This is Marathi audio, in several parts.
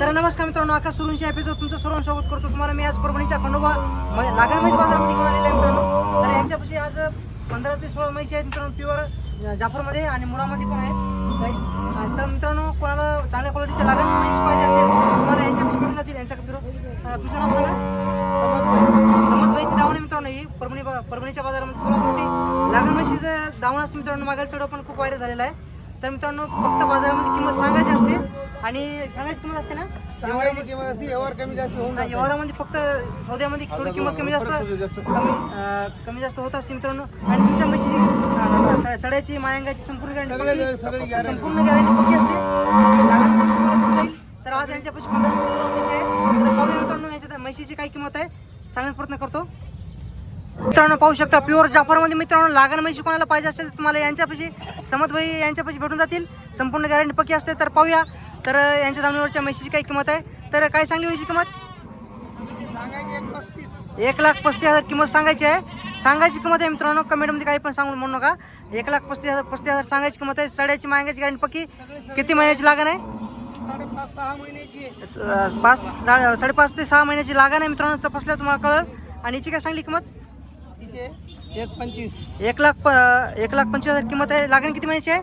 तर नमस्कार मित्रांनो, आकाश सुरुंशी एपिसोड तुमचं सर्वांचं स्वागत करतो. तुम्हाला मी आज परभणीच्या खंडोबा लागण म्हैस बाजारामध्ये घेऊन आलेला आहे मित्रांनो. तर यांच्यापाशी आज 15 ते 16 म्हैशी आहेत मित्रांनो, प्युअर जाफरमध्ये आणि मुरामध्ये पण आहेत. तर मित्रांनो, कोणाला चांगल्या क्वालिटीच्या लागण म्हैस पाहिजे असेल तुम्हाला यांच्यापाशी भेटून जातील. यांच्याकडे तुमचं नाव सांगा. समजबाईची दावण आहे मित्रांनो. ही परभणीच्या बाजारामध्ये सर्वात मोठी लागण म्हैशीचं दावण असते मित्रांनो. मागील चढ पण खूप व्हायरल झालेला आहे. तर मित्रांनो, फक्त बाजारामध्ये किंमत सांगायची असते आणि सांगायची किंमत असते ना, व्यवहार कमी जास्त होऊन जाते. व्यवहारामध्ये फक्त सौद्यामध्ये थोडी किंमत कमी जास्त होत असते मित्रांनो. आणि तुमच्या म्हशीची सड्याची मायांगाची संपूर्ण गॅरंटी पक्की असते. तर आज यांच्यापाशी 15 मित्रांनो, यांच्या म्हशीची काय किंमत आहे सांगण्याचा प्रयत्न करतो. मित्रांनो पाहू शकता, प्युअर जाफरमध्ये मित्रांनो लागण म्हशी कोणाला पाहिजे असेल तर तुम्हाला यांच्यापाशी समजभाई यांच्यापाशी भेटून जातील. संपूर्ण गॅरंटी पक्की असते. तर पाहूया तर यांच्या दावणीवरच्या म्हशीची काय किंमत आहे. तर काय सांगली व्हायची किंमत? 1,35,000 किंमत सांगायची आहे. सांगायची किंमत आहे मित्रांनो. कमेंटमध्ये काही पण सांगून म्हणू नका. 1,35,000 सांगायची किंमत आहे. सड्याची मागायची गॅरंटी पक्की. किती महिन्याची लागण आहे? 5.5 ते 6 महिन्याची लागण आहे मित्रांनो. तपासल्यावर तुम्हाला कळेल. आणि याची काय सांगली किंमत? 1,25,000 किंमत आहे. लागण किती महिन्याची आहे?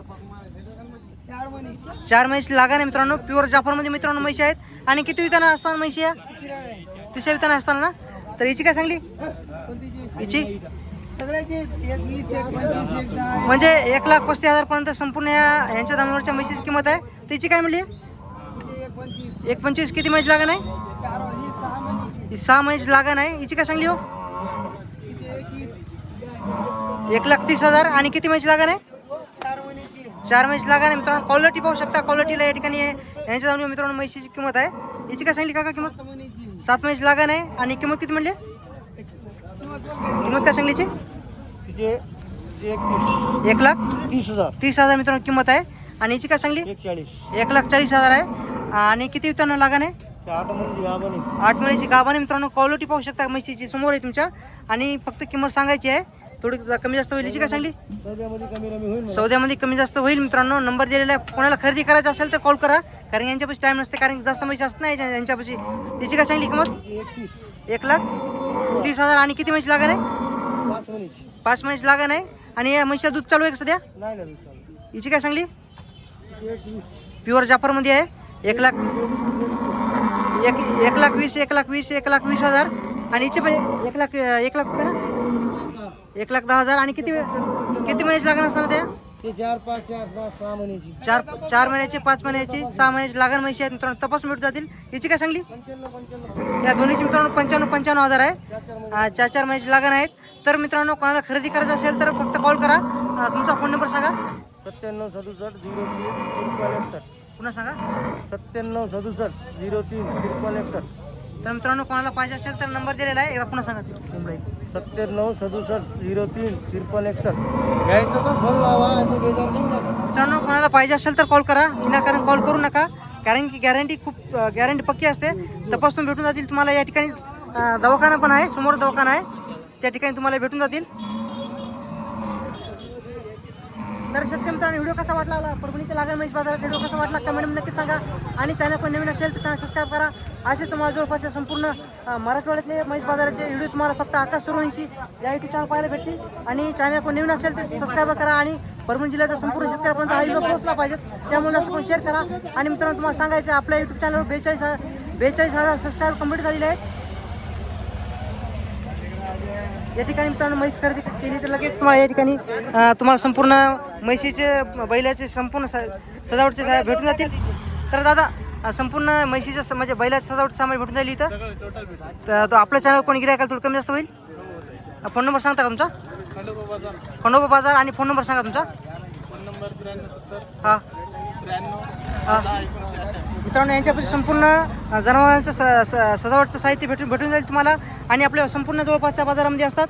4 महिन्याची लागण आहे मित्रांनो. प्युअर जाफरमध्ये मित्रांनो म्हशी आहेत. आणि किती विताना असताना म्हशी आहे? 3 विताना असताना ना. तर याची काय सांगली? हिची म्हणजे 1,35,000 पर्यंत संपूर्ण यांच्या दामावरच्या म्हशीची किंमत आहे. त्याची काय म्हणली? 1,25,000. किती महिन्याची लागण आहे? 6 महिन्याची लागण आहे. हिची काय सांगली हो? 1,30,000. आणि किती महिन्याची लागण आहे? 4 महिन्याची लागण आहे मित्रांनो. क्वालिटी पाहू शकता. क्वालिटीला या ठिकाणी यांच्या जाऊन मित्रांनो म्हशीची किंमत आहे. याची काय सांगली काका किंमत? 7 महिन्याची लागण आहे. आणि किंमत किती म्हणली? किंमत काय सांगली याची? 1,30,000 मित्रांनो किंमत आहे. आणि याची काय सांगली? 1,40,000 आहे. आणि किती वितांना लागण आहे? 8 महिन्याची गाभण आहे मित्रांनो. क्वालिटी पाहू शकता म्हशीची समोर आहे तुमच्या. आणि फक्त किंमत सांगायची आहे. थोडी कमी जास्त होईल. याची काय सांगली? सौद्यामध्ये कमी जास्त होईल मित्रांनो. नंबर दिलेला आहे. कोणाला खरेदी करायचं असेल तर कॉल करा. कारण यांच्यापाशी टाईम नसते. कारण जास्त म्हशी असत नाही यांच्यापाशी. त्याची काय सांगली किंमत? 1,30,000. आणि किती म्हशी लागण आहे? 5 महिन्याची लागण आहे. आणि या म्हशीला दूध चालू आहे का सध्या? हिची काय सांगली? प्युअर जाफरमध्ये आहे. 1,20,000. आणि हिची पण 1,00,000 रुपये ना. 1,10,000. आणि किती महिन्याची लागण असणार त्या? 4 महिन्याची, 5 महिन्याची, 6 महिन्याची लागण म्हशी आहेत मित्रांनो. तपासून भेटून जातील. याची काय सांगली? या दोन्हीची मित्रांनो 95,000 आहे. 4 महिन्याची लागण आहेत. तर मित्रांनो कोणाला खरेदी करायचं असेल तर फक्त कॉल करा. तुमचा फोन नंबर सांगा. 9767 पुन्हा सांगा. 9767 तर मित्रांनो कोणाला पाहिजे असेल तर नंबर दिलेला आहे. एकदा पुन्हा सांगा. 9767 घ्यायचं तर फोन लावा. मित्रांनो कोणाला पाहिजे असेल तर कॉल करा. विनाकारण कॉल करू नका. कारण की गॅरंटी पक्की असते. तपासून भेटून जातील तुम्हाला. या ठिकाणी दवाखाना पण आहे. समोर दवाखाना आहे. त्या ठिकाणी तुम्हाला भेटून जातील. तर शेतकरी मित्रांनो व्हिडिओ कसा वाटला? परभणीच्या लागण म्हैस बाजाराचा व्हिडिओ कसा वाटला कमेंटमध्ये नक्की सांगा. आणि चॅनल पण नवीन असेल तर चॅनल सबस्क्राईब करा. असे तुम्हाला जवळपासचे संपूर्ण मराठवाड्यातले म्हैस बाजाराचे व्हिडिओ तुम्हाला फक्त आकाश सुरुंशी या यूट्यूब चॅनल पाहायला भेटतील. आणि चॅनल पण नवीन असेल तर सबस्क्राईब करा. आणि परभणी जिल्ह्याचा संपूर्ण शेतकऱ्यापर्यंत हा व्हिडिओ पोहोचला पाहिजे. त्यामुळे असं पण शेअर करा. आणि मित्रांनो तुम्हाला सांगायचं आपल्या यूट्यूब चॅनलवर 42,000 सबस्क्राईब कंप्लीट झालेले आहेत. या ठिकाणी मित्रांनो म्हैस खरेदी केली तर लगेच तुम्हाला या ठिकाणी तुम्हाला संपूर्ण म्हैशीचे बैलाचे संपूर्ण सजावटचे भेटून जातील. तर दादा संपूर्ण म्हैशीचं म्हणजे बैलाचं सजावट सामान भेटून जाईल इथं. तर तो आपलं चॅनल कोणी गिरायकाल थोडं कमी जास्त होईल. फोन नंबर सांगता का तुमचा? खंडोबा बाजार. आणि फोन नंबर सांगा तुमचा. फोन नंबर 9370 हां 93 मित्रांनो यांच्यापाशी संपूर्ण जनावरांचं सजावटचं साहित्य भेटून जाईल तुम्हाला आणि आपल्या संपूर्ण जवळपासच्या बाजारामध्ये असतात.